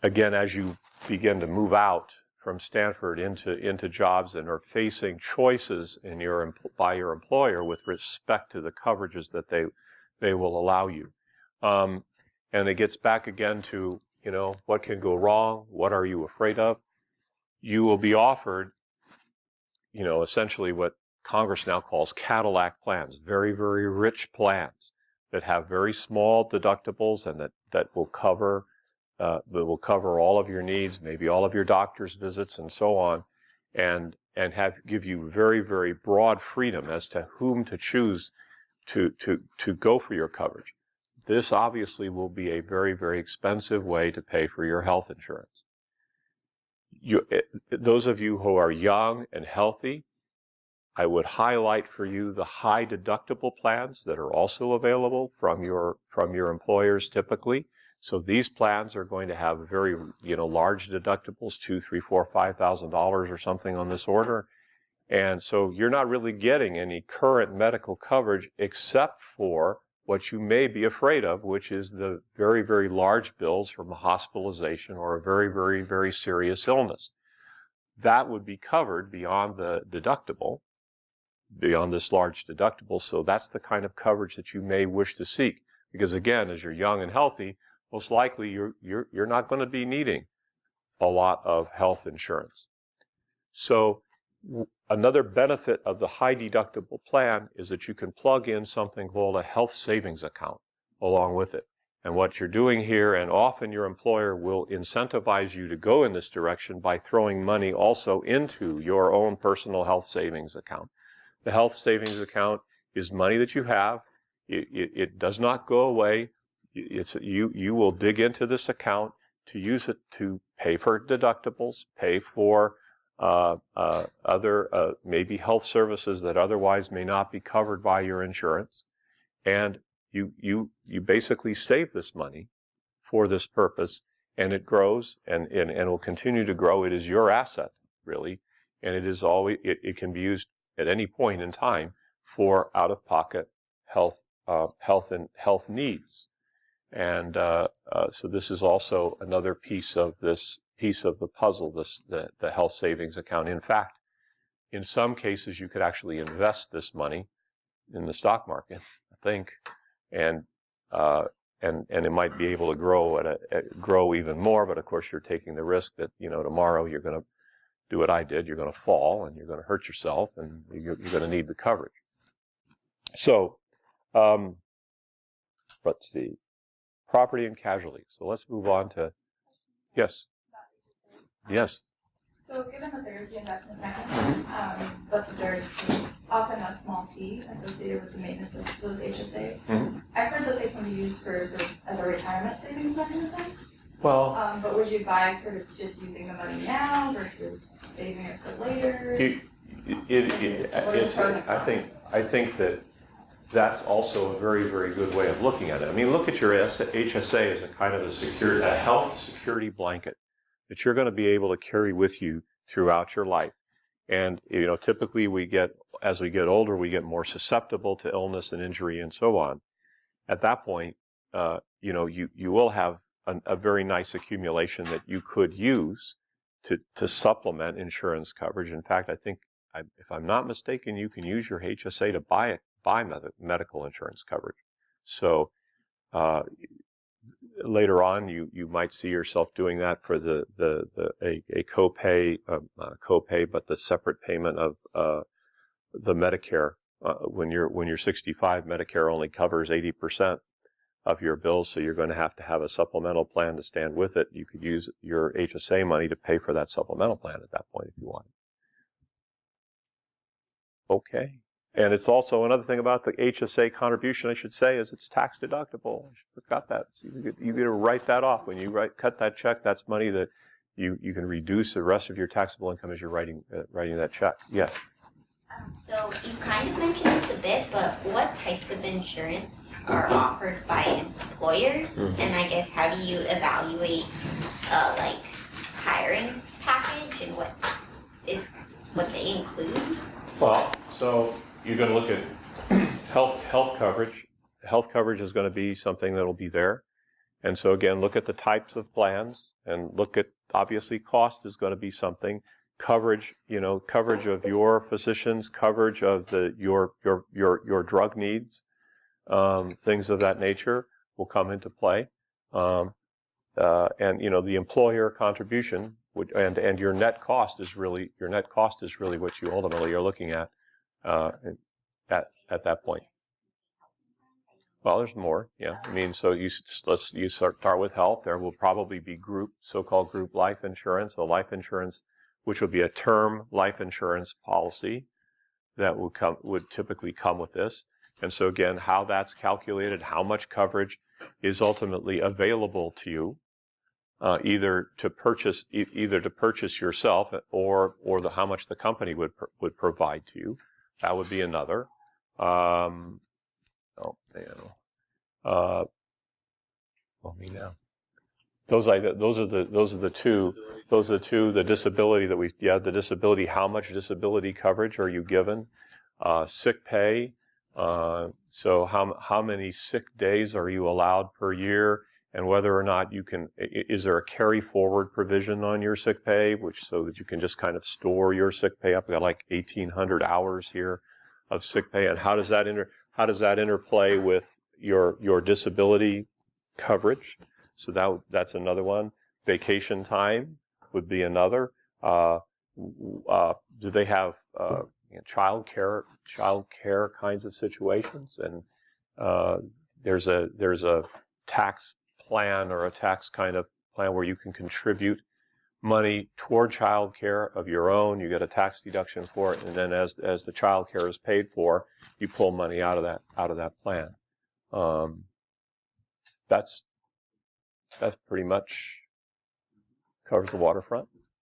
again, as you begin to move out from Stanford into jobs and are facing choices by your employer with respect to the coverages that they will allow you. And it gets back again to, what can go wrong? What are you afraid of? You will be offered, essentially what Congress now calls Cadillac plans, very, very rich plans that have very small deductibles and that will cover all of your needs, maybe all of your doctor's visits and so on, and give you very, very broad freedom as to whom to choose to go for your coverage. This obviously will be a very, very expensive way to pay for your health insurance. Those of you who are young and healthy, I would highlight for you the high deductible plans that are also available from your employers typically. So these plans are going to have very, large deductibles, $2,000, $3,000, $4,000, $5,000 or something on this order. And so you're not really getting any current medical coverage except for what you may be afraid of, which is the very, very large bills from a hospitalization or a very, very, very serious illness. That would be covered beyond the deductible, beyond this large deductible. So that's the kind of coverage that you may wish to seek. Because again, as you're young and healthy, most likely you're not going to be needing a lot of health insurance. So another benefit of the high deductible plan is that you can plug in something called a health savings account along with it. And what you're doing here, and often your employer will incentivize you to go in this direction by throwing money also into your own personal health savings account. The health savings account is money that you have. It does not go away. You will dig into this account to use it to pay for deductibles, pay for other maybe health services that otherwise may not be covered by your insurance, and you basically save this money for this purpose, and it grows and will continue to grow. It is your asset, really, and it can be used at any point in time for out-of-pocket health needs, and so this is also another piece of the puzzle, the health savings account. In fact, in some cases, you could actually invest this money in the stock market, I think, and it might be able to grow even more. But of course, you're taking the risk that tomorrow you're going to do what I did. You're going to fall and you're going to hurt yourself, and you're going to need the coverage. So, let's see, property and casualty. So let's move on to yes. Yes. So given that there's the investment mechanism, but there's often a small fee associated with the maintenance of those HSAs, I've heard that they can be used for sort of as a retirement savings mechanism. Well, but would you advise sort of just using the money now versus saving it for later? I think that that's also a very, very good way of looking at it. I mean, look at your HSA as a kind of a health security blanket that you're going to be able to carry with you throughout your life. And, typically as we get older, we get more susceptible to illness and injury and so on. At that point, you will have a very nice accumulation that you could use to supplement insurance coverage. In fact, I think, if I'm not mistaken, you can use your HSA to buy medical insurance coverage. So, later on, you might see yourself doing that for a copay, not a copay, but the separate payment of the Medicare. When you're 65, Medicare only covers 80% of your bills, so you're going to have a supplemental plan to stand with it. You could use your HSA money to pay for that supplemental plan at that point if you want. Okay. And it's also another thing about the HSA contribution, I should say, is it's tax deductible. I forgot that. So you get to write that off. When you cut that check, that's money that you can reduce the rest of your taxable income as you're writing that check. Yes? So you kind of mentioned this a bit, but what types of insurance are offered by employers? And I guess how do you evaluate hiring package and what they include? Well, so you're going to look at health coverage. Health coverage is going to be something that will be there. And so again, look at the types of plans and look at, obviously cost is going to be something. Coverage, coverage of your physicians, coverage of your drug needs, things of that nature will come into play. And the employer contribution and your net cost is really what you ultimately are looking at that point. Well, there's more. Yeah, I mean, so you start with health. There will probably be so-called group life insurance, which will be a term life insurance policy that would typically come with this. And so again, how that's calculated, how much coverage is ultimately available to you, either to purchase yourself or how much the company would provide to you. That would be another. Those are the two. The disability the disability. How much disability coverage are you given? Sick pay. So how many sick days are you allowed per year? And whether or not is there a carry forward provision on your sick pay, so that you can just kind of store your sick pay up? We've got like 1,800 hours here of sick pay, and how does that interplay with your disability coverage? So that's another one. Vacation time would be another. Do they have child care kinds of situations? And there's a tax plan or a tax kind of plan where you can contribute money toward child care of your own. You get a tax deduction for it, and then as the child care is paid for, you pull money out of that plan. That's pretty much covers the waterfront.